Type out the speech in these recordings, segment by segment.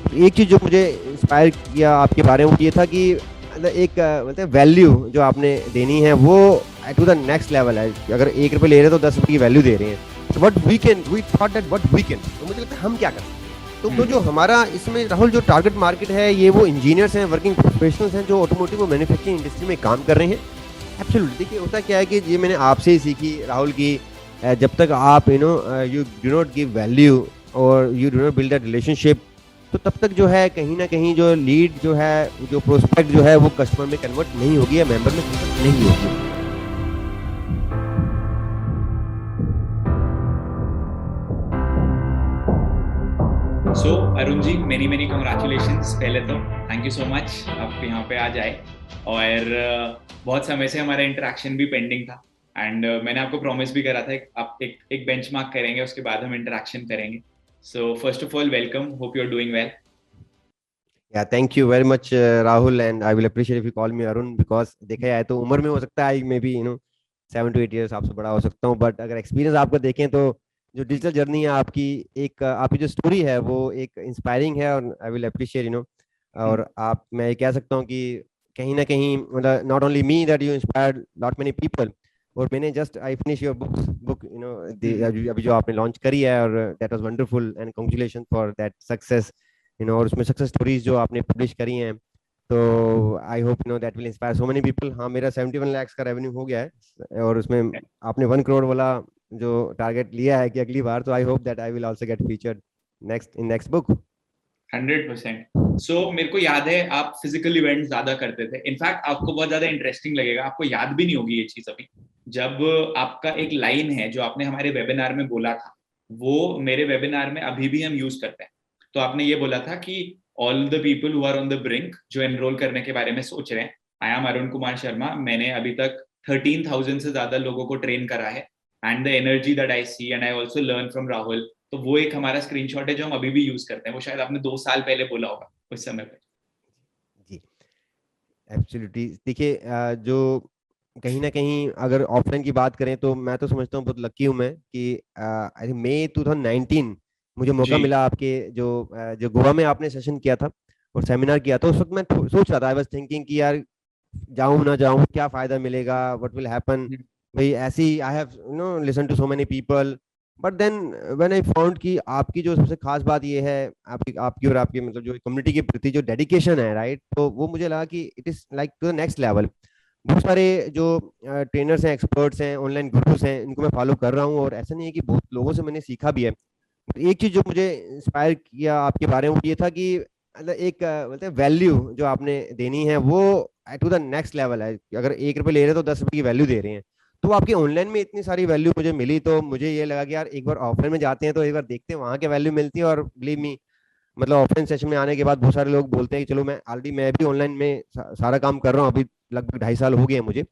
एक चीज जो मुझे इंस्पायर किया आपके बारे में वो ये था कि एक मतलब वैल्यू जो आपने देनी है वो टू द नेक्स्ट लेवल है। अगर 1 रुपये ले रहे हैं तो 10 रुपये की वैल्यू दे रहे हैं। What we can, we thought that what we can, तो मुझे लगता है हम क्या कर सकते हैं। तो जो हमारा इसमें राहुल जो टारगेट मार्केट है ये वो इंजीनियर्स हैं, वर्किंग प्रोफेशनल्स हैं जो ऑटोमोटिव और मैन्युफैक्चरिंग इंडस्ट्री में काम कर रहे हैं। एब्सोल्युटली। देखिए होता क्या है कि ये मैंने आपसे ही सीखी राहुल की, जब तक आप you do not give value और you do not build that relationship, तो तब तक जो है कहीं ना कहीं जो लीड जो है, जो प्रोस्पेक्ट जो है वो कस्टमर में कन्वर्ट नहीं होगी या मेंबर में कन्वर्ट नहीं होगी। सो Arun ji, many many congratulations. पहले तो थैंक यू सो मच आप यहाँ पे आ जाए। और बहुत समय से हमारा इंटरेक्शन भी पेंडिंग था। एंड मैंने आपको प्रॉमिस भी करा था आप एक बेंचमार्क करेंगे, उसके बाद हम इंटरेक्शन करेंगे। So first of all welcome, hope you are doing well. Yeah thank you very much Rahul, and I will appreciate if you call me Arun, because देखा जाए तो उम्र में हो सकता है I may be 7 to 8 years आपसे बड़ा हो सकता हूँ, बट अगर एक्सपीरियंस आपको देखें तो जो डिजिटल जर्नी है आपकी, एक आपकी जो स्टोरी है वो एक इंस्पायरिंग है, और आई विल अप्रिशिएट और आप, मैं ये कह सकता हूँ कि कहीं ना कहीं मतलब not only me that you inspired lot many people. और मैंने just I finish your book अभी जो आपने लॉन्च करी है, और that was wonderful and congratulation for that success. और उसमें सक्सेस स्टोरीज जो आपने पब्लिश करी हैं, तो I hope that will inspire so many people. हाँ, मेरा 71 lakhs का रेवेन्यू हो गया है, और उसमें आपने 1 crore वाला जो टारगेट लिया है कि अगली बार, तो I hope that I will also get featured next in next book. 100%। सो मेरे को याद है आप फिजिकल इवेंट ज्यादा करते थे। इनफैक्ट आपको बहुत ज्यादा इंटरेस्टिंग लगेगा, आपको याद भी नहीं होगी ये चीज अभी। जब आपका एक लाइन है जो आपने हमारे वेबिनार में बोला था, वो मेरे वेबिनार में अभी भी हम यूज करते हैं। तो आपने ये बोला था कि all the people who are on the brink, जो एनरोल करने के बारे में सोच रहे हैं, आई एम अरुण कुमार शर्मा। मैंने अभी तक 13,000 से ज्यादा लोगों को ट्रेन करा है। And the energy that I see and I also learn from Rahul. तो वो एक हमारा स्क्रीनशॉट है जो हम अभी भी यूज करते हैं। वो शायद आपने 2 साल पहले बोला होगा उस समय पे। जी, एब्सोल्युटली। देखिए जो कहीं ना कहीं अगर ऑफलाइन की बात करें तो मैं तो समझता हूँ बहुत लकी हूँ मैं कि आई थिंक मई 2019 मुझे मौका जी। मिला आपके जो गोवा में आपने सेशन किया था और सेमिनार किया था। उस वक्त मैं सोच रहा था, आई वाज थिंकिंग कि यार जाऊं ना जाऊं, क्या फायदा मिलेगा, व्हाट विल हैपन। भाई ऐसे ही I have listen to so many people, but then when I found कि आपकी जो सबसे खास बात ये है, आपकी आपकी और आपकी मतलब जो कम्युनिटी के प्रति जो डेडिकेशन है, राइट, तो वो मुझे लगा कि it is like to the next level. बहुत सारे जो ट्रेनर्स हैं, एक्सपर्ट्स हैं, ऑनलाइन गुरुस हैं, इनको मैं फॉलो कर रहा हूँ, और ऐसा नहीं है कि बहुत लोगों से मैंने सीखा भी है। एक चीज जो मुझे इंस्पायर किया आपके बारे में वो ये था कि मतलब एक मतलब वैल्यू जो आपने देनी है वो टू द नेक्स्ट लेवल है। अगर 1 रुपये ले रहे हैं तो 10 रुपये की वैल्यू दे रहे हैं। तो आपकी ऑनलाइन में इतनी सारी वैल्यू मुझे मिली, तो मुझे ये लगा कि यार एक बार ऑफलाइन में जाते हैं तो एक बार देखते हैं वहां की वैल्यू मिलती है। और बिलीव मी, मतलब ऑफलाइन सेशन में आने के बाद बहुत सारे लोग बोलते हैं कि चलो मैं ऑलरेडी मैं भी ऑनलाइन में सारा काम कर रहा हूँ, अभी लगभग 2.5 साल हो गए हैं मुझे।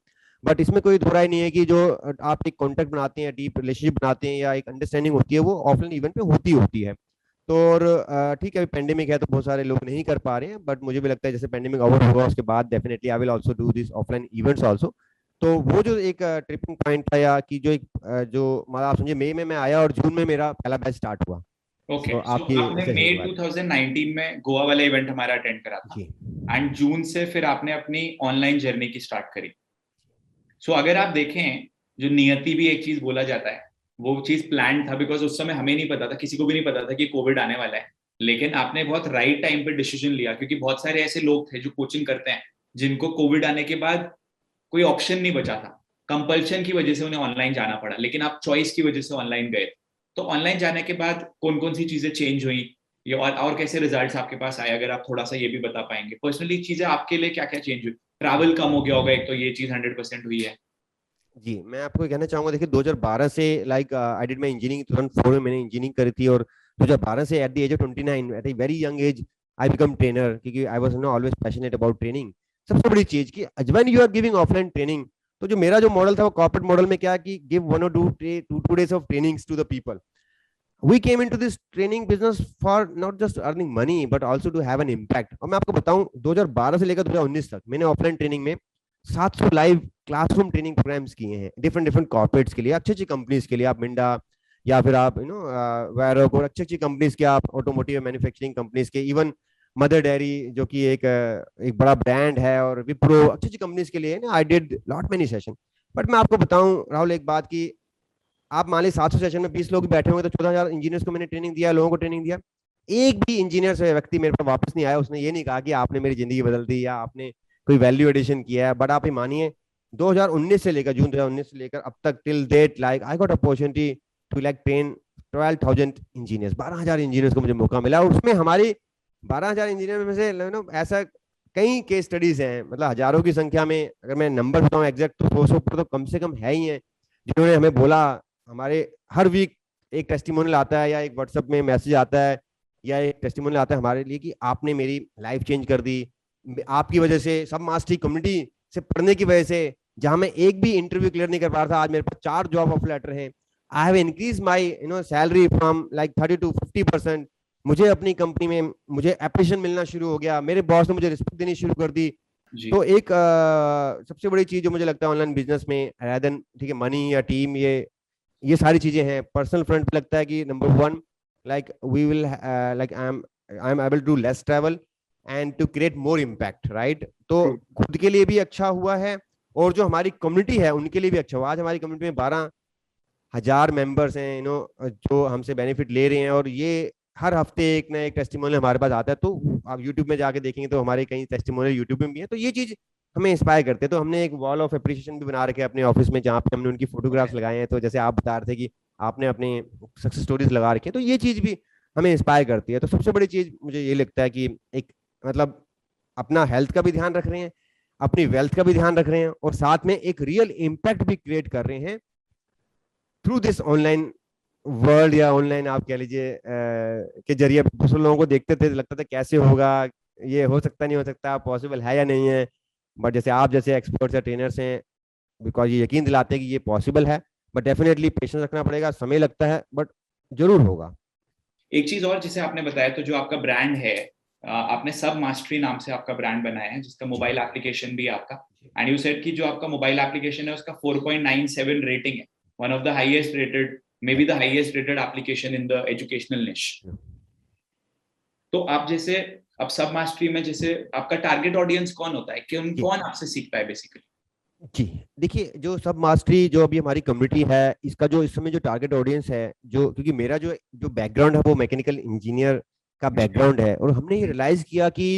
बट इसमें कोई दो राय नहीं है कि जो आप एक कॉन्टेक्ट बनाते हैं, डीप रिलेशनशिप बनाते हैं, या एक अंडरस्टैंडिंग होती है, वो ऑफलाइन इवेंट पे होती होती है। तो और ठीक है, पेंडेमिक है तो बहुत सारे लोग नहीं कर पा रहे हैं, बट मुझे भी लगता है जैसे पेंडेमिक ओवर होगा उसके बाद definitely I will also do this offline events also. तो वो जो एक ट्रिपिंग पॉइंट था, या कि जो एक जो मतलब आप समझिए, मई में मैं आया और जून में मेरा पहला बैच स्टार्ट हुआ। ओके, तो सो आपकी आपने सेशन मई के बाद। 2019 में गोवा वाला इवेंट हमारा अटेंड करा था। जी एंड जून से फिर आपने अपनी ऑनलाइन जर्नी की स्टार्ट करी। सो अगर आप देखें, जो नियति भी एक चीज बोला जाता है, वो चीज प्लान था। बिकॉज उस समय हमें नहीं पता था, किसी को भी नहीं पता था कि कोविड आने वाला है। लेकिन आपने बहुत राइट टाइम पे डिसीजन लिया, क्योंकि बहुत सारे ऐसे लोग थे जो कोचिंग करते हैं, जिनको कोविड आने के बाद कोई ऑप्शन नहीं बचा था। कंपल्शन की वजह से उन्हें ऑनलाइन जाना पड़ा, लेकिन आप चॉइस की वजह से ऑनलाइन गए। तो ऑनलाइन जाने के बाद कौन कौन सी चीजें चेंज हुई, ये और कैसे रिजल्ट्स आपके पास आए, अगर आप थोड़ा सा ये भी बता पाएंगे। पर्सनली चीजें आपके लिए क्या क्या चेंज हुई। ट्रैवल कम हो गया होगा, एक तो ये चीज 100% हुई है। जी, मैं आपको कहना चाहूंगा, देखिए 2012 से like I did my engineering 2004 में मैंने इंजीनियरिंग करी थी, और 2012 से at the age of 29 at a very young age I become trainer, क्योंकि I was always passionate about training. सबसे बड़ी चीज कि when you are giving offline training, तो जो मेरा जो मॉडल था वो कॉर्पोरेट मॉडल में क्या कि give 1 or 2 days of trainings to the people. We came into this training business for not just earning money but also to have an impact। और मैं आपको बताऊं 2012 से लेकर 2019 तक मैंने ऑफलाइन ट्रेनिंग में 700 लाइव क्लासरूम ट्रेनिंग प्रोग्राम्स किए हैं, डिफरेंट डिफरेंट कॉर्पोरेट्स के लिए, अच्छी अच्छी कंपनीज के लिए। आप मिंडा, या फिर आप वैरोक और अच्छी अच्छी कंपनीज के, आप ऑटोमोटिव मैन्युफैक्चरिंग कंपनीज के, इवन मदर डेयरी जो कि एक बड़ा ब्रांड है, और विप्रो, अच्छी अच्छी कंपनीज के लिए ना I did lot many session. But मैं आपको बताऊं राहुल एक बात की, आप मान लीजिए 700 सेशन में 20 लोग बैठे होंगे, तो 14,000 इंजीनियर्स को मैंने ट्रेनिंग दिया, लोगों को ट्रेनिंग दिया। एक भी इंजीनियर से व्यक्ति मेरे पास वापस नहीं आया, उसने ये नहीं कहा कि आपने मेरी जिंदगी बदल दी या आपने कोई वैल्यू एडिशन किया है। बट आप ये मानिए 2019 से लेकर, जून 2019 से लेकर अब तक, till date, like I got opportunity to like train 12,000 engineers, 12,000 engineers को मुझे मौका मिला। और उसमें हमारी 12,000 इंजीनियर में से ऐसा कई केस स्टडीज हैं, मतलब हजारों की संख्या में, अगर मैं नंबर बताऊं एग्जैक्ट तो 100 पर तो कम से कम है ही है, जिन्होंने हमें बोला। हमारे हर वीक एक टेस्टिमोनियल आता है, या एक व्हाट्सएप में मैसेज आता है, या एक टेस्टिमोनियल आता है हमारे लिए कि आपने मेरी लाइफ चेंज कर दी, आपकी वजह से, सब मास्टरी कम्युनिटी से पढ़ने की वजह से, जहां मैं एक भी इंटरव्यू क्लियर नहीं कर पा रहा था, आज मेरे पास 4 जॉब ऑफर लेटर हैं। I have increase my salary from like 30 to 50%। मुझे अपनी कंपनी में मुझे अप्रिशिएशन मिलना शुरू हो गया, मेरे बॉस ने मुझे रिस्पेक्ट देनी शुरू कर दी। तो एक सबसे बड़ी चीज जो मुझे लगता है ऑनलाइन बिजनेस में, rather than ठीक है मनी या टीम, ये सारी चीजें हैं, पर्सनल फ्रंट पे लगता है कि number 1, like we will like I am able to less travel and to create more impact, right. तो खुद के लिए भी अच्छा हुआ है, और जो हमारी कम्युनिटी है उनके लिए भी अच्छा हुआ। आज हमारी कम्युनिटी में 12,000 मेंबर्स हैं, जो हमसे बेनिफिट ले रहे हैं, और ये हर हफ्ते एक ना एक टेस्टिमोनियल हमारे पास आता है। तो आप यूट्यूब में जाके देखेंगे तो हमारे कई टेस्टिमोनियल यूट्यूब में भी है। तो ये चीज हमें इंस्पायर करते हैं। तो हमने एक वॉल ऑफ अप्रिसिएशन भी बना रखे अपने ऑफिस में, जहाँ पे हमने उनकी फोटोग्राफ्स लगाए हैं। तो जैसे आप बता रहे थे कि आपने अपने सक्सेस स्टोरीज लगा रखे हैं, तो ये चीज भी हमें इंस्पायर करती है। तो सबसे बड़ी चीज मुझे ये लगता है कि एक मतलब अपना हेल्थ का भी ध्यान रख रहे हैं, अपनी वेल्थ का भी ध्यान रख रहे हैं, और साथ में एक रियल इम्पैक्ट भी क्रिएट कर रहे हैं थ्रू दिस ऑनलाइन वर्ल्ड, या ऑनलाइन आप कह लीजिए के जरिए। दूसरे लोगों को देखते थे, लगता था कैसे होगा, ये हो सकता नहीं हो सकता, पॉसिबल है या नहीं है। बट जैसे आप जैसे एक्सपर्ट्स या ट्रेनर्स हैं, बिकॉज ये यकीन दिलाते हैं कि ये पॉसिबल है। बट डेफिनेटली पेशेंस रखना पड़ेगा, समय लगता है, बट जरूर होगा। एक चीज और जिसे आपने बताया, तो जो आपका ब्रांड है, आपने सब मास्टरी नाम से आपका ब्रांड बनाया है, जिसका मोबाइल एप्लीकेशन भी आपका, एंड यू सेड कि जो आपका मोबाइल एप्लीकेशन है उसका 4.97 रेटिंग है, one of the highest rated, may be the highest rated application in the educational निश। तो आप जैसे अब सब मास्टरी में जैसे आपका टारगेट ऑडियंस कौन होता है, कि कौन आपसे सीखता है बेसिकली? जी देखिए, जो सब मास्टरी जो अभी हमारी कम्युनिटी है, इसका जो इस समय जो टारगेट ऑडियंस है, जो क्योंकि मेरा जो जो बैकग्राउंड है वो मैकेनिकल इंजीनियर का बैकग्राउंड है, और हमने ये रियलाइज किया कि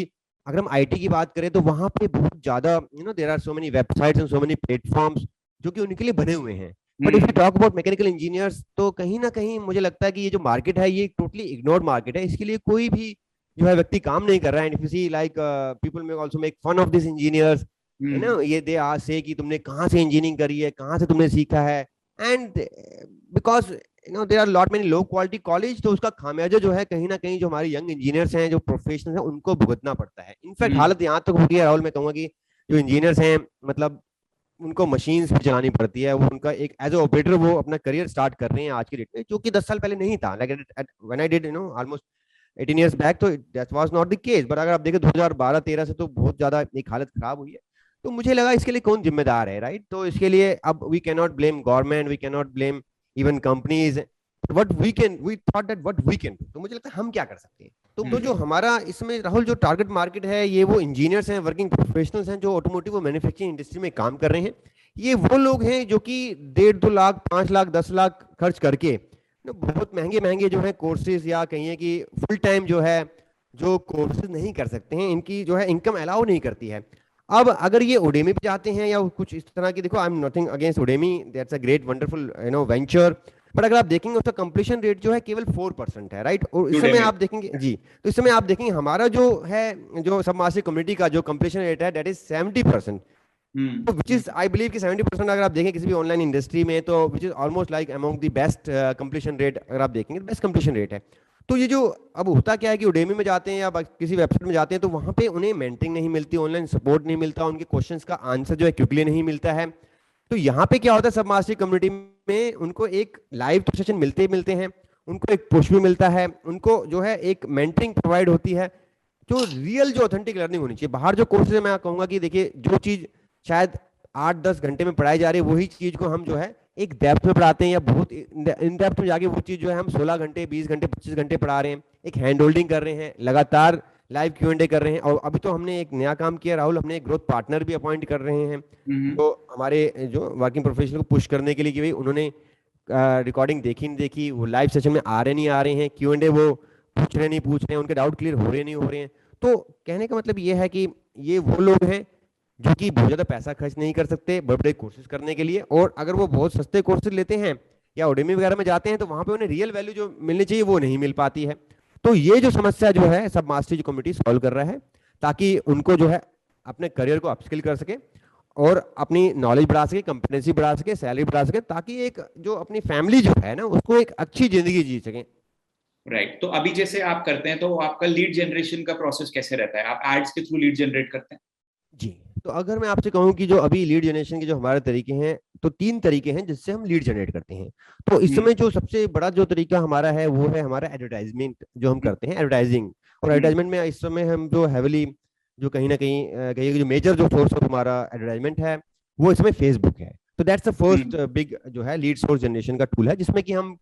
अगर हम आईटी की बात करें तो वहां पे बहुत ज्यादा there are so many websites and so many platforms जो कि उनके लिए बने हुए हैं। But if you talk about mechanical engineers, तो कहीं ना कहीं मुझे लगता है कि ये जो मार्केट है ये टोटली इग्नोर्ड मार्केट है। इसके लिए कोई भी जो है व्यक्ति काम नहीं कर रहा है। And if you see like people may also make fun of this engineers, है ना, ये दे आज से कि तुमने कहाँ से इंजीनियरिंग करी है, कहाँ से तुमने सीखा है। And because there are lot many low quality college, तो उसका खामियाजा जो है कहीं ना कहीं जो हमारे यंग इंजीनियर्स हैं, जो प्रोफेशनल्स हैं, उनको भुगतना पड़ता है। इनफैक्ट हालत यहाँ तक हो गई है राहुल, मैं कहूँगा कि जो इंजीनियर्स हैं, मतलब उनको मशीन्स भी चलानी पड़ती है। वो उनका एक एज ए ऑपरेटर वो अपना करियर स्टार्ट कर रहे हैं आज की डेट में, जो कि 10 साल पहले नहीं था। Like when I did almost 18 years back, तो that was not the case. But अगर आप देखें 2012-13 से तो बहुत ज्यादा एक हालत खराब हुई है। तो मुझे लगा इसके लिए कौन जिम्मेदार है, राइट। तो इसके लिए अब we can not blame government, we can not blame even companies, what we can, we thought that what we can. तो मुझे लगता है हम क्या कर सकते हैं। तो जो हमारा इसमें राहुल जो टारगेट मार्केट है, ये वो इंजीनियर्स हैं, वर्किंग प्रोफेशनल्स हैं, जो ऑटोमोटिव और मैन्युफैक्चरिंग इंडस्ट्री में काम कर रहे हैं। ये वो लोग हैं जो कि 1.5-2 लाख, 5 लाख, 10 लाख खर्च करके बहुत महंगे महंगे जो है कोर्सेज, या कहिए कि फुल टाइम जो है जो कोर्सेज नहीं कर सकते हैं, इनकी जो है इनकम अलाउ नहीं करती है। अब अगर ये उडेमी पे जाते हैं या कुछ इस तरह की, देखो I am nothing against Udemy, that's a great wonderful venture. But अगर आप देखेंगे उसका कंप्लीशन रेट जो है केवल 4% है, राइट। और इस समय आप देखेंगे जी, तो इस समय आप देखेंगे हमारा जो है, जो सब मास्टर कम्युनिटी का जो कंप्लीशन रेट है, दैट इज 70%। तो विच इज आई बिलीव कि 70% अगर आप देखें किसी भी ऑनलाइन इंडस्ट्री में, तो which is almost like among the best completion rate. अगर आप देखेंगे बेस्ट कंप्लीशन रेट है। तो ये जो अब होता क्या है कि उडेमी में जाते हैं या किसी वेबसाइट में जाते हैं, तो वहां पे उन्हें मेंटरिंग नहीं मिलती, ऑनलाइन सपोर्ट नहीं मिलता, उनके क्वेश्चंस का आंसर जो है क्विकली नहीं मिलता है। तो यहाँ पे क्या होता है, सब मास्टरी कम्युनिटी में उनको एक लाइव सेशन मिलते मिलते हैं, उनको एक पुश भी मिलता है, उनको जो है एक मेंटरिंग प्रोवाइड होती है, जो रियल जो ऑथेंटिक लर्निंग होनी चाहिए। बाहर जो कोर्सेज है, मैं कहूंगा कि देखिए जो चीज शायद 8-10 घंटे में पढ़ाई जा रही है, वही चीज को हम जो है एक डेप्थ में पढ़ाते हैं या बहुत इन डेप्थ में जाके वो चीज जो है हम 16 घंटे 20 घंटे 25 घंटे पढ़ा रहे हैं, एक हैंड होल्डिंग कर रहे हैं, लगातार लाइव Q&A कर रहे हैं। और अभी तो हमने एक नया काम किया राहुल, हमने एक ग्रोथ पार्टनर भी अपॉइंट कर रहे हैं जो हमारे जो वर्किंग प्रोफेशनल को पुश करने के लिए कि भाई उन्होंने रिकॉर्डिंग देखी नहीं देखी, वो लाइव सेशन में आ रहे नहीं आ रहे हैं, Q&A वो पूछ रहे नहीं पूछ रहे हैं, उनके डाउट क्लियर हो रहे नहीं हो रहे हैं। तो कहने का मतलब ये है कि ये वो लोग हैं जो कि बहुत ज्यादा पैसा खर्च नहीं कर सकते बड़े बड़े कोर्सेज करने के लिए, और अगर वो बहुत सस्ते कोर्सेज लेते हैं या उडेमी वगैरह में जाते हैं तो वहां पे उन्हें रियल वैल्यू जो मिलनी चाहिए वो नहीं मिल पाती है। तो ये जो समस्या जो है सब मास्टरी कम्युनिटी सॉल्व कर रहा है, ताकि उनको जो है अपने करियर को अपस्किल कर सके और अपनी नॉलेज बढ़ा सके, कंपिटेंसी बढ़ा सके, सैलरी बढ़ा सके, ताकि एक जो अपनी फैमिली जो है ना उसको एक अच्छी जिंदगी जी सके। राइट। तो अभी जैसे आप करते हैं तो आपका लीड जनरेशन का प्रोसेस कैसे रहता है? आप एड्स के थ्रू लीड जनरेट करते हैं? जी, तो अगर मैं आपसे कहूं कि जो अभी लीड जनरेशन के जो हमारे तरीके हैं, तो 3 तरीके हैं जिससे हम लीड जनरेट करते हैं। तो इस समय जो सबसे बड़ा जो तरीका हमारा है वो है हमारा एडवर्टाइजमेंट जो हम करते हैं, एडवर्टाइजिंग। और एडवर्टाइजमेंट में इस समय हम जो हैविली जो कहीं ना कहीं कहिए कि जो मेजर जो सोर्स ऑफ हमारा एडवर्टाइजमेंट है वो इसमें फेसबुक है। तो दैट्स द फर्स्ट बिग जो है लीड सोर्स जनरेशन का टूल है, जिसमें कि हम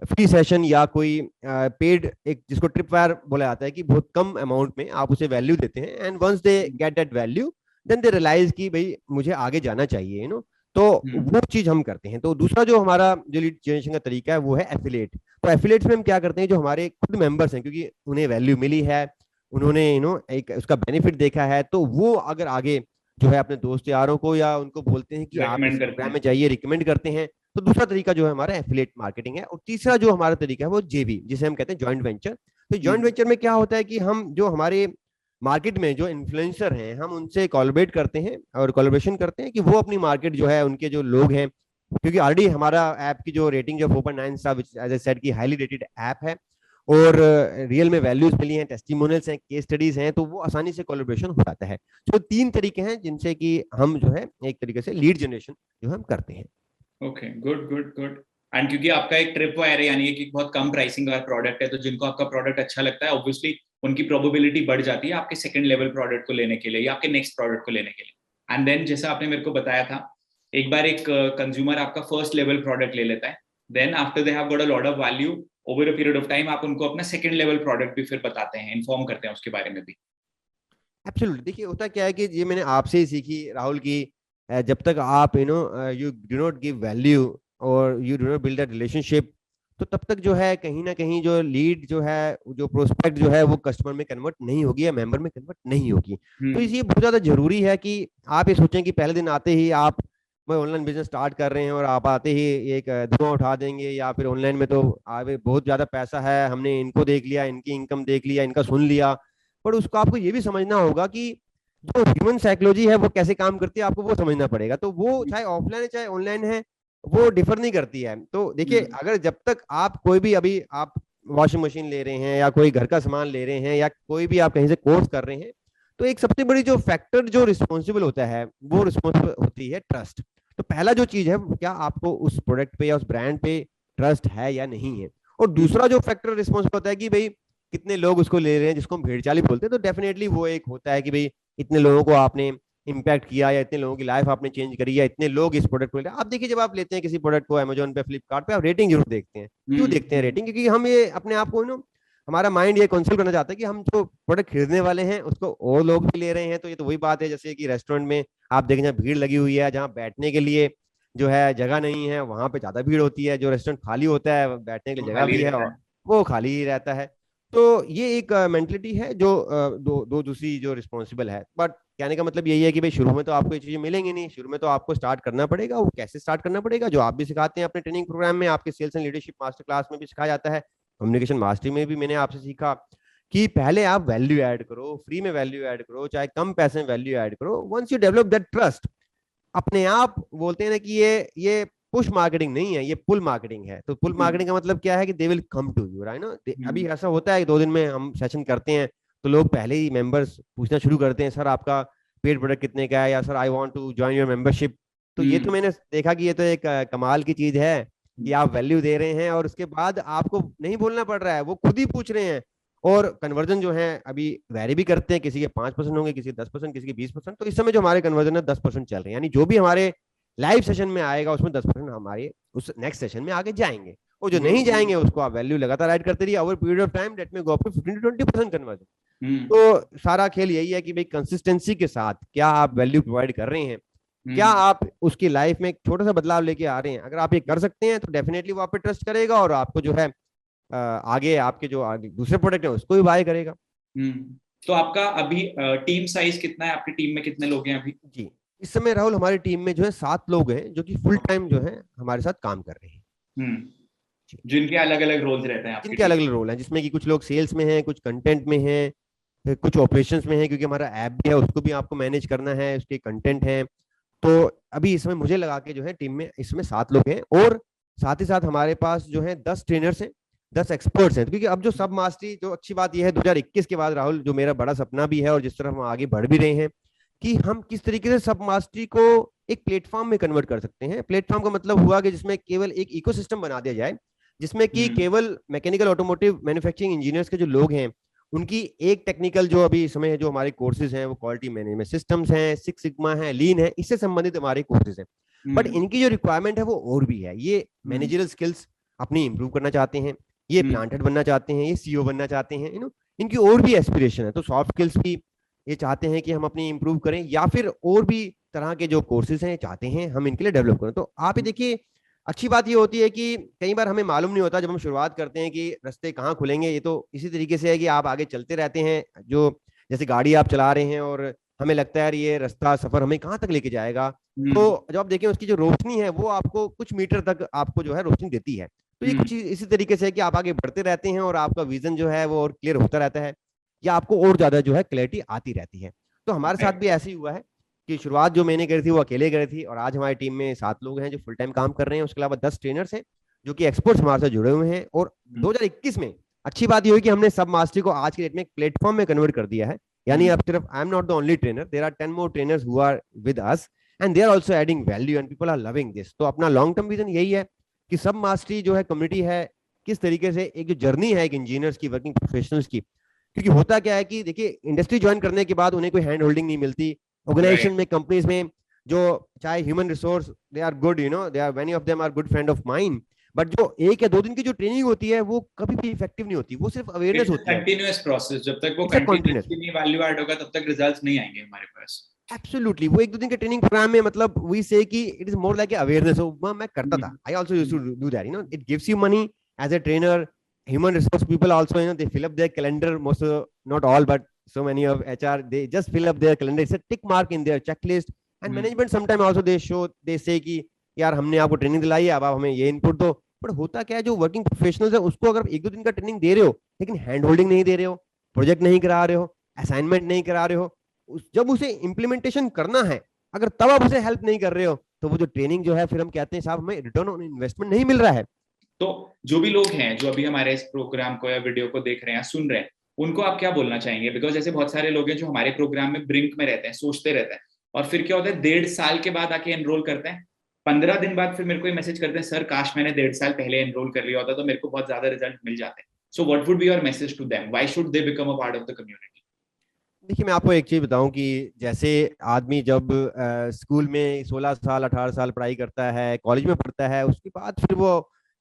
फ्री सेशन या कोई पेड एक जिसको ट्रिप वायर बोला जाता है कि बहुत कम अमाउंट में आप उसे वैल्यू देते हैं, and once they get that value then they realise कि भाई मुझे आगे जाना चाहिए, तो वो चीज हम करते हैं। तो दूसरा जो हमारा जो लीड जनरेशन का तरीका है वो है एफिलिएट। तो एफिलिएट्स में हम क्या करते हैं, जो हमारे खुद मेंबर्स हैं क्योंकि उन्हें वैल्यू मिली है, उन्होंने एक उसका बेनिफिट देखा है, तो वो अगर आगे जो है अपने दोस्त यारों को या उनको बोलते हैं कि आप इस प्रोग्राम में जाइए, रिकमेंड करते हैं। तो दूसरा तरीका जो है हमारा एफिलिएट मार्केटिंग है। और तीसरा जो हमारा तरीका है वो जेबी, जिसे हम कहते हैं जॉइंट वेंचर। तो जॉइंट वेंचर में क्या होता है कि हम जो हमारे मार्केट में जो इन्फ्लुएंसर हैं हम उनसे कोलैबोरेट करते हैं और कोलैबोरेशन करते हैं कि वो अपनी मार्केट जो है उनके जो लोग हैं, क्योंकि ऑलरेडी हमारा ऐप की जो रेटिंग जो 4.9 स्टार एज आई सेड की हाईली रेटेड ऐप है, और रियल में वैल्यूज मिली हैं, टेस्टिमोनियल्स हैं, केस स्टडीज हैं, तो वो आसानी से कोलैबोरेशन हो जाता है। तो 3 तरीके हैं जिनसे कि हम जो है एक तरीके से लीड जनरेशन जो हम करते हैं। Okay, good good good. And क्योंकि आपका एक ट्रिप वायर है, यानी कि बहुत कम प्राइसिंग का प्रोडक्ट है, तो जिनको आपका प्रोडक्ट अच्छा लगता है ऑब्वियसली उनकी प्रोबेबिलिटी बढ़ जाती है आपके सेकंड लेवल प्रोडक्ट को लेने के लिए या आपके नेक्स्ट प्रोडक्ट को लेने के लिए। एंड देन जैसा आपने मेरे को बताया था, एक बार एक कंज्यूमर आपका फर्स्ट लेवल प्रोडक्ट ले लेता है, then after they have got a lot of value over a period of time आप उनको अपना सेकंड लेवल प्रोडक्ट भी फिर बताते हैं, इन्फॉर्म करते हैं उसके बारे में भी। एब्सोल्युटली। देखिए होता क्या है कि ये मैंने आपसे ही सीखी राहुल की, जब तक आप you do not give value और you do not build that relationship, तो तब तक जो है कहीं ना कहीं जो लीड जो है जो प्रोस्पेक्ट जो है वो कस्टमर में कन्वर्ट नहीं होगी या मेंबर में कन्वर्ट नहीं होगी। तो इसलिए बहुत ज्यादा जरूरी है कि आप ये सोचें कि पहले दिन आते ही आप मैं ऑनलाइन बिजनेस स्टार्ट कर रहे हैं और आप आते ही एक धुआं उठा देंगे, या फिर ऑनलाइन में तो आगे बहुत ज्यादा पैसा है, हमने इनको देख लिया, इनकी इनकम देख लिया, इनका सुन लिया। पर उसको आपको ये भी समझना होगा कि जो ह्यूमन साइकोलॉजी है वो कैसे काम करती है, आपको वो समझना पड़ेगा। तो वो चाहे ऑफलाइन है चाहे ऑनलाइन है वो डिफर नहीं करती है। तो देखिए अगर जब तक आप कोई भी अभी आप वॉशिंग मशीन ले रहे हैं या कोई घर का सामान ले रहे हैं या कोई भी आप कहीं से कोर्स कर रहे हैं, तो एक सबसे बड़ी जो फैक्टर जो रिस्पॉन्सिबल होता है वो रिस्पॉन्सिबल होती है ट्रस्ट। तो पहला जो चीज है क्या आपको उस प्रोडक्ट पे या उस ब्रांड पे ट्रस्ट है या नहीं है। और दूसरा जो फैक्टर रिस्पॉन्सिबल होता है कि भाई कितने लोग उसको ले रहे हैं, जिसको हम भेड़चाली बोलते हैं। तो डेफिनेटली वो एक होता है कि भाई इतने लोगों को आपने इम्पैक्ट किया या इतने लोगों की लाइफ आपने चेंज करी या इतने लोग इस प्रोडक्ट को ले। आप देखिए जब आप लेते हैं किसी प्रोडक्ट को अमेजोन पे फ्लिपकार्ट पे, आप रेटिंग जरूर देखते हैं। क्यों देखते हैं रेटिंग? क्योंकि हम ये अपने आप को हमारा माइंड ये कंसोल करना चाहता है कि हम जो प्रोडक्ट खरीदने वाले हैं उसको और लोग भी ले रहे हैं। तो ये तो वही बात है जैसे कि रेस्टोरेंट में आप देखें जहाँ भीड़ लगी हुई है, जहाँ बैठने के लिए जो है जगह नहीं है वहां पे ज्यादा भीड़ होती है, जो रेस्टोरेंट खाली होता है बैठने के लिए जगह भी है और वो खाली ही रहता है। तो ये एक मेंटलिटी है जो दूसरी जो रिस्पॉन्सिबल है। बट कहने का मतलब यही है कि भाई शुरू में तो आपको ये चीजें मिलेंगी नहीं, शुरू में तो आपको स्टार्ट करना पड़ेगा। वो कैसे स्टार्ट करना पड़ेगा जो आप भी सिखाते हैं अपने ट्रेनिंग प्रोग्राम में, आपके sales and leadership master class में भी सिखाया जाता है, कम्युनिकेशन मास्टरी में भी मैंने आपसे सीखा कि पहले आप वैल्यू ऐड करो, फ्री में वैल्यू ऐड करो, चाहे कम पैसे में वैल्यू ऐड करो। Once you develop that trust, अपने आप बोलते हैं ना कि ये पुश मार्केटिंग नहीं है, ये पुल मार्केटिंग है। तो पुल मार्केटिंग का मतलब क्या है कि they will come to you, right ना। अभी ऐसा होता है कि 2 दिन में हम सेशन करते हैं तो लोग पहले ही मेंबर्स पूछना शुरू करते हैं, सर आपका पेड प्रोडक्ट कितने का है, या sir I want to join your membership. तो ये तो मैंने देखा कि ये तो एक कमाल की चीज है कि आप वैल्यू दे रहे हैं और उसके बाद आपको नहीं बोलना पड़ रहा है, वो खुद ही पूछ रहे हैं। और कन्वर्जन जो है अभी वैरी भी करते हैं, किसी के 5% होंगे, किसी के 10%, किसी के 20%। तो इस समय जो हमारे कन्वर्जन है 10% चल रहे हैं, यानी जो भी हमारे लाइव सेशन में आएगा उसमें 10% हमारे उस नेक्स्ट सेशन में आगे जाएंगे, और जो नहीं जाएंगे उसको आप वैल्यू लगातार ऐड करते रहिए over period of time, that may go up to 15 to 20% conversion. तो सारा खेल यही है कि भाई कंसिस्टेंसी के साथ क्या आप वैल्यू प्रोवाइड कर रहे हैं, क्या आप उसकी लाइफ में एक छोटा सा बदलाव लेके आ रहे हैं। अगर आप ये कर सकते हैं तो डेफिनेटली वो आप पे ट्रस्ट करेगा और आपको जो है आगे आपके जो आगे दूसरे प्रोडक्ट है उसको भी बाय करेगा। तो आपका अभी टीम साइज कितना है, आपकी टीम में कितने लोग हैं अभी? जी, इस समय राहुल हमारी टीम में जो है 7 लोग हैं जो कि फुल टाइम जो है हमारे साथ काम कर रहे हैं। जिनके अलग अलग रोल्स रहते हैं, जिनके अलग अलग रोल हैं, जिसमें कि कुछ लोग सेल्स में हैं, कुछ कंटेंट में हैं, कुछ ऑपरेशंस में हैं, क्योंकि हमारा ऐप भी है उसको भी आपको मैनेज करना है, उसके कंटेंट हैं। तो अभी इसमें मुझे लगा के जो है टीम में इसमें 7 लोग हैं, और साथ ही साथ हमारे पास जो है 10 ट्रेनर्स हैं, 10 एक्सपर्ट्स हैं। क्योंकि अब जो सब मास्टरी, जो अच्छी बात यह है 2021 के बाद राहुल, जो मेरा बड़ा सपना भी है और जिस तरह हम आगे बढ़ भी रहे हैं, कि हम किस तरीके से सब मास्टरी को एक प्लेटफॉर्म में कन्वर्ट कर सकते हैं। प्लेटफॉर्म का मतलब हुआ कि जिसमें केवल एक इकोसिस्टम बना दिया जाए, जिसमें कि केवल मैकेनिकल ऑटोमोटिव मैन्युफैक्चरिंग इंजीनियर्स के जो लोग हैं उनकी एक टेक्निकल जो अभी समय जो हमारे कोर्सेज हैं वो क्वालिटी मैनेजमेंट सिस्टम्स हैं, सिक्स सिग्मा है, लीन है, इससे संबंधित हमारे कोर्सेज हैं। बट इनकी जो रिक्वायरमेंट है वो और भी है। ये मैनेजरल स्किल्स अपनी इंप्रूव करना चाहते हैं, ये प्लांट हेड बनना चाहते हैं, ये सीईओ बनना चाहते हैं, इनकी और भी एस्पिरेशन है। तो सॉफ्ट स्किल्स भी ये चाहते हैं कि हम अपनी इंप्रूव करें, या फिर और भी तरह के जो कोर्सेज हैं चाहते हैं हम इनके लिए डेवलप करें। तो आप ये देखिए, अच्छी बात ये होती है कि कई बार हमें मालूम नहीं होता जब हम शुरुआत करते हैं कि रास्ते कहाँ खुलेंगे। ये तो इसी तरीके से है कि आप आगे चलते रहते हैं, जो जैसे गाड़ी आप चला रहे हैं और हमें लगता है ये रास्ता सफर हमें कहाँ तक लेके जाएगा, तो जब आप देखें उसकी जो रोशनी है वो आपको कुछ मीटर तक आपको जो है रोशनी देती है। तो ये कुछ इसी तरीके से है कि आप आगे बढ़ते रहते हैं और आपका विजन जो है वो और क्लियर होता रहता है, या आपको और ज्यादा जो है क्लैरिटी आती रहती है। तो हमारे साथ भी ऐसे ही हुआ है कि शुरुआत जो मैंने करी थी वो अकेले करी थी, और आज हमारी टीम में 7 लोग हैं जो फुल टाइम काम कर रहे हैं। उसके अलावा 10 ट्रेनर्स हैं जो कि एक्सपर्ट्स हमारे साथ जुड़े हुए हैं। और 2021 में अच्छी बात ये हुई कि हमने सब मास्टरी को आज के डेट में एक प्लेटफॉर्म में कन्वर्ट कर दिया है। यानी अब सिर्फ I am not the only trainer, there are 10 more trainers who are with us and they are also adding value and people are loving this. तो अपना लॉन्ग टर्म विजन यही है कि सब मास्टरी जो है कम्युनिटी है, किस तरीके से एक जो जर्नी है एक इंजीनियर्स की, वर्किंग प्रोफेशनल्स की। क्योंकि होता क्या है कि देखिए, इंडस्ट्री ज्वाइन करने के बाद उन्हें कोई हैंड होल्डिंग नहीं मिलती। ऑर्गेनाइजेशन में, कंपनीज में, जो चाहे human resource, they are good, they are many of them are good friend of mine, but जो 1 या 2 दिन की जो ट्रेनिंग होती है वो कभी भी इफेक्टिव नहीं होती, वो सिर्फ अवेयरनेस होती है। कंटीन्यूअस प्रोसेस, जब तक वो कंटीन्यूअसली नहीं वैल्यू ऐड होगा तब तक रिजल्ट्स नहीं आएंगे हमारे पास। एब्सोल्युटली, वो 1-2 दिन के ट्रेनिंग प्रोग्राम में, मतलब वी से कि it is more like awareness. मैं करता था, I also used to do that, it gives you money as a trainer. Human resource people also, they fill up their calendar, most not all, but so many of HR, they just fill up their calendar, it's a tick mark in their checklist. And management sometimes also they show, they say कि यार हमने आपको training दिलाई है, अब आप हमें ये इनपुट दो। बट होता क्या है, जो वर्किंग प्रोफेशनल्स है उसको अगर 1-2 दिन का ट्रेनिंग दे रहे हो लेकिन हैंड होल्डिंग नहीं दे रहे हो, प्रोजेक्ट नहीं करा रहे हो, असाइनमेंट नहीं करा रहे हो, जब उसे इंप्लीमेंटेशन करना है अगर तब आप उसे हेल्प नहीं कर रहे हो, तो वो जो ट्रेनिंग जो है फिर हम कहते हैं साहब हमें रिटर्न ऑन इन्वेस्टमेंट नहीं मिल रहा है। तो जो भी लोग हैं जो अभी हमारे इस प्रोग्राम को या वीडियो को देख रहे हैं, सुन रहे हैं, उनको आप क्या बोलना चाहेंगे? बिकॉज जैसे बहुत सारे लोग हैं जो हमारे प्रोग्राम में ब्रिंक में रहते हैं, सोचते रहते हैं, और फिर क्या होता है 1.5 साल के बाद आके एनरोल करते हैं, 15 दिन बाद फिर मेरे को मैसेज करते हैं, सर काश मैंने 1.5 साल पहले एनरोल कर लिया होता तो मेरे को बहुत ज्यादा रिजल्ट मिल जाते हैं। So what would be your message to them? Why should they become a part of the community? देखिए, मैं आपको एक चीज बताऊं कि जैसे आदमी जब स्कूल में 16 साल 18 साल पढ़ाई करता है, कॉलेज में पढ़ता है, उसके बाद फिर वो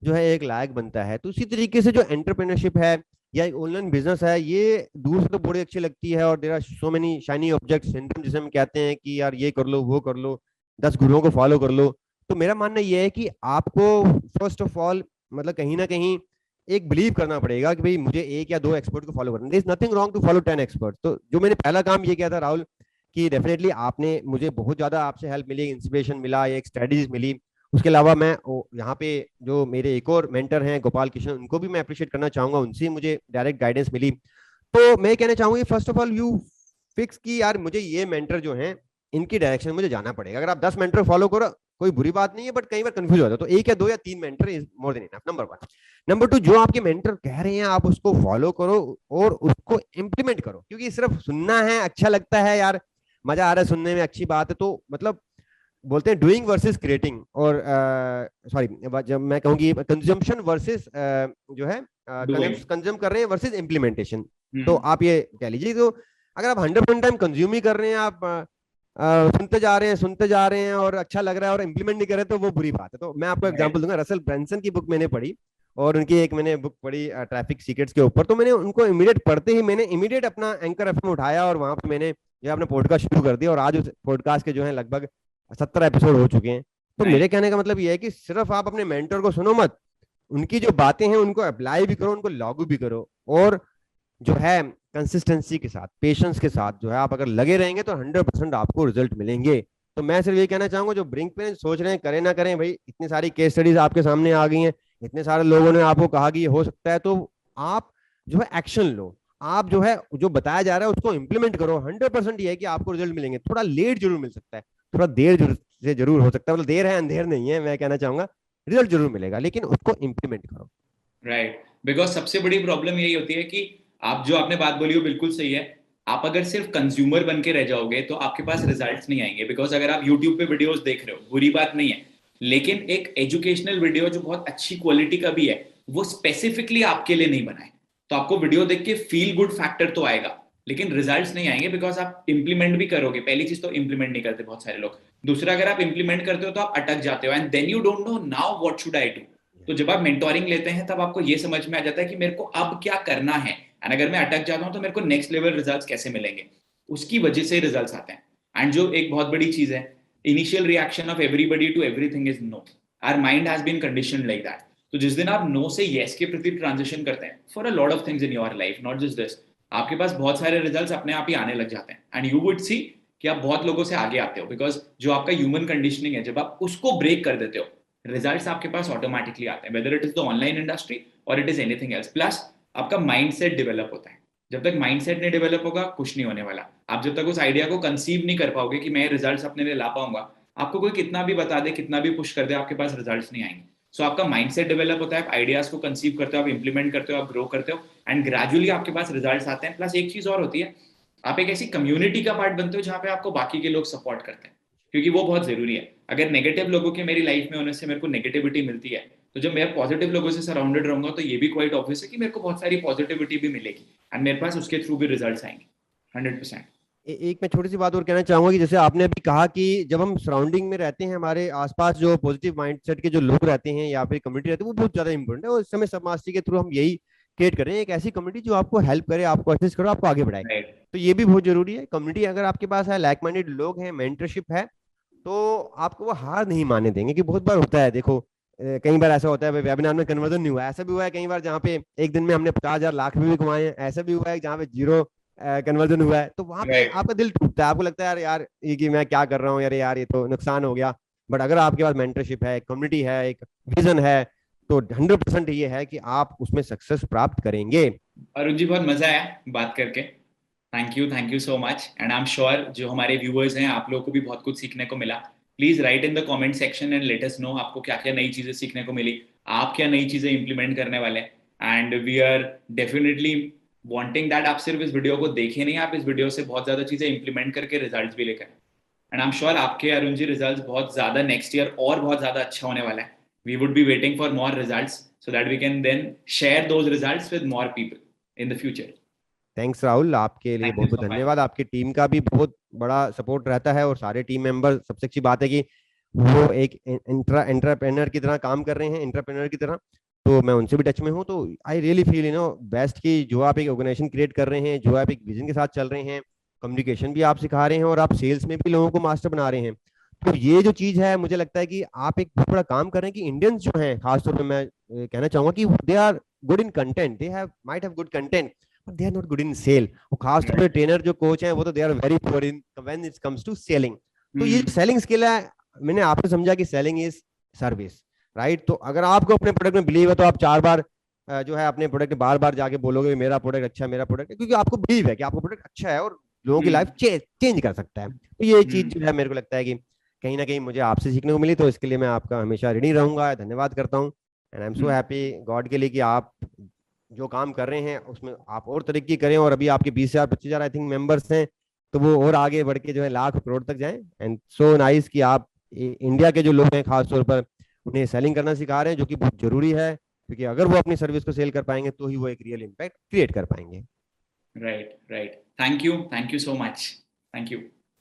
जो है एक लायक बनता है, तो उसी तरीके से जो एंटरप्रेन्योरशिप है या एक ऑनलाइन बिजनेस है, ये दूर से तो बड़ी अच्छी लगती है। और there are so many shiny object syndrome, जिसे हम कहते हैं कि यार ये कर लो, वो कर लो, 10 गुरुओं को फॉलो कर लो। तो मेरा मानना यह है कि आपको फर्स्ट ऑफ ऑल मतलब कहीं ना कहीं एक बिलीव करना पड़ेगा कि भाई मुझे 1 या 2 एक्सपर्ट को फॉलो करना। There is nothing wrong to follow 10 expert. तो जो मैंने पहला काम ये किया था राहुल, कि डेफिनेटली आपने मुझे बहुत ज्यादा आपसे हेल्प मिली, इंस्पिरेशन मिला, एक स्ट्रेटजीज मिली। उसके अलावा मैं यहाँ पे जो मेरे एक और मेंटर हैं गोपाल कृष्ण, उनको भी मैं अप्रिशिएट करना चाहूंगा, उनसे मुझे डायरेक्ट गाइडेंस मिली। तो मैं कहना चाहूंगा first of all you fix कि यार मुझे ये मेंटर जो हैं इनकी डायरेक्शन में मुझे जाना पड़ेगा। अगर आप 10 मेंटर फॉलो करो कोई बुरी बात नहीं है, बट कई बार कंफ्यूज हो जाता है, तो 1 या 2 या 3 mentor is more than enough, number 1। Number 2, जो आपके मेंटर कह रहे हैं आप उसको फॉलो करो और उसको इम्प्लीमेंट करो। क्योंकि सिर्फ सुनना है, अच्छा लगता है यार, मजा आ रहा है सुनने में, अच्छी बात है, तो मतलब बोलते हैं डूइंग वर्सेस क्रिएटिंग, और सॉरी जब मैं कहूँगी कंजम्पशन वर्सेस जो है कंज्यूम कर रहे हैं वर्सेस इम्प्लीमेंटेशन। तो आप ये कह लीजिए, तो अगर आप 100% टाइम कंज्यूम ही कर रहे हैं, आप सुनते जा रहे हैं और अच्छा लग रहा है और इम्प्लीमेंट नहीं कर रहे तो वो बुरी बात है। तो मैं आपको एग्जांपल दूंगा, रसल ब्रैंसन की बुक मैंने पढ़ी और उनकी एक मैंने बुक पढ़ी ट्रैफिक सीक्रेट्स के ऊपर। तो मैंने उनको इमीडिएट पढ़ते ही मैंने इमीडिएट अपना एंकर एफएम उठाया और वहां पे मैंने जो है अपना पॉडकास्ट शुरू कर दिया और आज उस पॉडकास्ट के जो है लगभग 70 एपिसोड हो चुके हैं। तो मेरे कहने का मतलब ये है कि सिर्फ आप अपने मेंटर को सुनो मत, उनकी जो बातें हैं उनको अप्लाई भी करो, उनको लागू भी करो, और जो है कंसिस्टेंसी के साथ, पेशेंस के साथ जो है आप अगर लगे रहेंगे तो 100% आपको रिजल्ट मिलेंगे। तो मैं सिर्फ ये कहना चाहूंगा, जो ब्रिंक पे सोच रहे हैं करें ना करें, भाई इतनी सारी केस स्टडीज आपके सामने आ गई हैं, इतने सारे लोगों ने आपको कहा कि ये हो सकता है, तो आप जो है एक्शन लो, आप जो है जो बताया जा रहा है उसको इंप्लीमेंट करो। 100% ये है कि आपको रिजल्ट मिलेंगे। थोड़ा लेट जरूर मिल सकता है, थोड़ा देर से जरूर हो सकता है, मतलब देर है अंधेर नहीं है, मैं कहना चाहूंगा रिजल्ट जरूर मिलेगा, लेकिन उसको इंप्लीमेंट करो। राइट, बिकॉज सबसे बड़ी प्रॉब्लम यही होती है कि आप जो आपने बात बोली वो बिल्कुल सही है। आप अगर सिर्फ कंज्यूमर बन के रह जाओगे तो आपके पास रिजल्ट्स नहीं आएंगे। बिकॉज अगर आप यूट्यूब पे वीडियोस देख रहे हो, बुरी बात नहीं है, लेकिन एक एजुकेशनल वीडियो जो बहुत अच्छी क्वालिटी का भी है, वो स्पेसिफिकली आपके लिए नहीं बनाए। तो आपको वीडियो देख के फील गुड फैक्टर तो आएगा, लेकिन रिजल्ट्स नहीं आएंगे। बिकॉज आप इंप्लीमेंट भी करोगे, पहली चीज तो इंप्लीमेंट नहीं करते बहुत सारे लोग। दूसरा, अगर आप इंप्लीमेंट करते हो तो आप अटक जाते हो, and then you don't know now what should I do. तो जब आप मेंटोरिंग लेते हैं तब आपको ये समझ में आ जाता है कि मेरे को अब क्या करना है, एंड अगर मैं अटक जाता हूं तो मेरे को नेक्स्ट लेवल रिजल्ट्स कैसे मिलेंगे, उसकी वजह से रिजल्ट्स आते हैं। एंड जो एक बहुत बड़ी चीज है, initial reaction of everybody to everything is no. Our mind has been conditioned like that. तो जिस दिन आप नो से येस के प्रति ट्रांजिशन करते हैं for a lot of things in your life, not just this, आपके पास बहुत सारे रिजल्ट्स अपने आप ही आने लग जाते हैं। एंड यू वुड सी कि आप बहुत लोगों से आगे आते हो, बिकॉज जो आपका ह्यूमन कंडीशनिंग है, जब आप उसको ब्रेक कर देते हो, रिजल्ट्स आपके पास ऑटोमेटिकली आते हैं, whether it is the online industry और it is anything else. Plus आपका माइंडसेट डेवलप होता है। जब तक माइंडसेट नहीं डेवलप होगा कुछ नहीं होने वाला। आप जब तक उस आइडिया को कंसीव नहीं कर पाओगे कि मैं रिजल्ट्स अपने लिए ला पाऊंगा, आपको कोई कितना भी बता दे, कितना भी पुश कर दे, आपके पास रिजल्ट्स नहीं आएंगे। सो आपका माइंडसेट डेवलप होता है, आप आइडियाज को कंसीव करते हो, आप इंप्लीमेंट करते हो, आप ग्रो करते हो, एंड ग्रेजुअली आपके पास रिजल्ट्स आते हैं। प्लस एक चीज और होती है, आप एक ऐसी कम्युनिटी का पार्ट बनते हो जहां पे आपको बाकी के लोग सपोर्ट करते हैं, क्योंकि वो बहुत जरूरी है। अगर नेगेटिव लोगों के मेरी लाइफ में होने से मेरे को नेगेटिविटी मिलती है, तो जब मैं पॉजिटिव लोगों से सराउंडेड रहूंगा तो ये भी क्वाइट ऑब्वियस है कि मेरे को बहुत सारी पॉजिटिविटी भी मिलेगी, एंड मेरे पास उसके थ्रू भी रिजल्ट्स आएंगे 100%। एक मैं छोटी सी बात और कहना चाहूंगा कि जैसे आपने अभी कहा कि जब हम सराउंडिंग में रहते हैं, हमारे आसपास जो पॉजिटिव माइंडसेट के जो लोग रहते हैं या फिर कम्युनिटी रहती है, वो बहुत ज्यादा इंपॉर्टेंट है। और इस समय समाज के थ्रू हम यही क्रिएट करें, एक ऐसी कम्युनिटी जो आपको हेल्प करे, आपको असिस्ट करे, आपको आगे बढ़ाए। राइट, तो ये भी बहुत जरूरी है। कम्युनिटी अगर आपके पास है, लाइक माइंडेड लोग हैं, मेंटरशिप है, तो आपको वो हार नहीं मानने देंगे। कि बहुत बार होता है, देखो कई बार ऐसा होता है वेबिनार में कन्वर्जन नहीं हुआ, ऐसा भी हुआ है कई बार जहाँ पे एक दिन में हमने 50,000 लाख भी कमाए हैं, ऐसा भी हुआ है जहाँ पे जीरो कन्वर्जन हुआ है। तो वहां पे राइट, आपका दिल टूटता है, आपको लगता है यार यार ये कि मैं क्या कर रहा हूँ, यार यार ये तो नुकसान हो गया। बट अगर आपके पास मेंटरशिप है, कम्युनिटी है, एक विजन है, तो 100% ये है कि आप उसमें सक्सेस प्राप्त करेंगे। अरुण जी, बहुत मजा आया बात करके। Thank you so much, and I am sure जो हमारे व्यूअर्स हैं आप लोगों को भी बहुत कुछ सीखने को मिला। Please right in the comment section and let us know आपको क्या क्या नई चीजें सीखने को मिली, आप क्या नई चीजें इंप्लीमेंट करने वाले हैं। And we are definitely wanting that आप सिर्फ इस वीडियो को देखें नहीं, आप इस वीडियो से बहुत ज्यादा चीजें इंप्लीमेंट करके रिजल्ट्स भी लेकर। एंड आई एम श्योर आपके अरुण जी रिजल्ट्स बहुत ज्यादा नेक्स्ट ईयर और बहुत ज्यादा अच्छा होने वाला है। We would be waiting for more results so that we can then share those results with more people in the future. Thanks Rahul, आपके लिए Thank you बहुत बहुत so much. धन्यवाद। आपकी टीम का भी बहुत बड़ा सपोर्ट रहता है और सारे टीम मेंबर, सबसे अच्छी बात है कि वो एक एंटरप्रेन्योर की तरह काम कर रहे हैं, एंटरप्रेन्योर की तरह। तो मैं उनसे भी टच में हूँ। तो आई रियली फील बेस्ट कि जो आप एक ऑर्गेनाइजेशन क्रिएट कर रहे हैं, जो आप एक विजन के साथ चल रहे हैं, कम्युनिकेशन भी आप सिखा रहे हैं और आप सेल्स में भी लोगों को मास्टर बना रहे हैं। तो ये जो चीज है, मुझे लगता है कि आप एक बहुत बड़ा काम कर रहे हैं। कि इंडियंस जो हैं, खासतौर पर मैं कहना चाहूंगा कि they are good in content, they have might have good content, but they are not good in sale. और खास तौर पे ट्रेनर जो कोच हैं, वो तो they are very poor in when it comes to selling. तो ये सेलिंग स्किल है, मैंने आपसे समझा कि सेलिंग इज सर्विस, राइट। तो अगर आपको अपने प्रोडक्ट में बिलीव है, तो आप 4 बार जो है अपने प्रोडक्ट बार बार जाके बोलोगे मेरा प्रोडक्ट अच्छा है, मेरा प्रोडक्ट है, क्योंकि आपको बिलीव है कि आपका प्रोडक्ट अच्छा है और लोगों की लाइफ चेंज कर सकता है। तो ये चीज जो है, मेरे को लगता है कि कहीं ना कहीं मुझे आपसे सीखने को मिली। तो इसके लिए मैं आपका हमेशा ऋणी रहूंगा, धन्यवाद करता हूँ। And I am so happy God के लिए कि आप जो काम कर रहे हैं उसमें आप और तरक्की करें। और अभी आपके 20,000 25,000 आई थिंक मेंबर्स हैं, तो वो और आगे बढ़ के जो है लाख करोड़ तक जाएं। एंड सो नाइस कि आप इंडिया के जो लोग हैं खास तौर पर उन्हें सेलिंग करना सिखा रहे हैं, जो कि बहुत जरूरी है। क्योंकि अगर वो अपनी सर्विस को सेल कर पाएंगे तो ही वो एक रियल इम्पैक्ट क्रिएट कर पाएंगे। Right, right. Thank you so much. Thank you.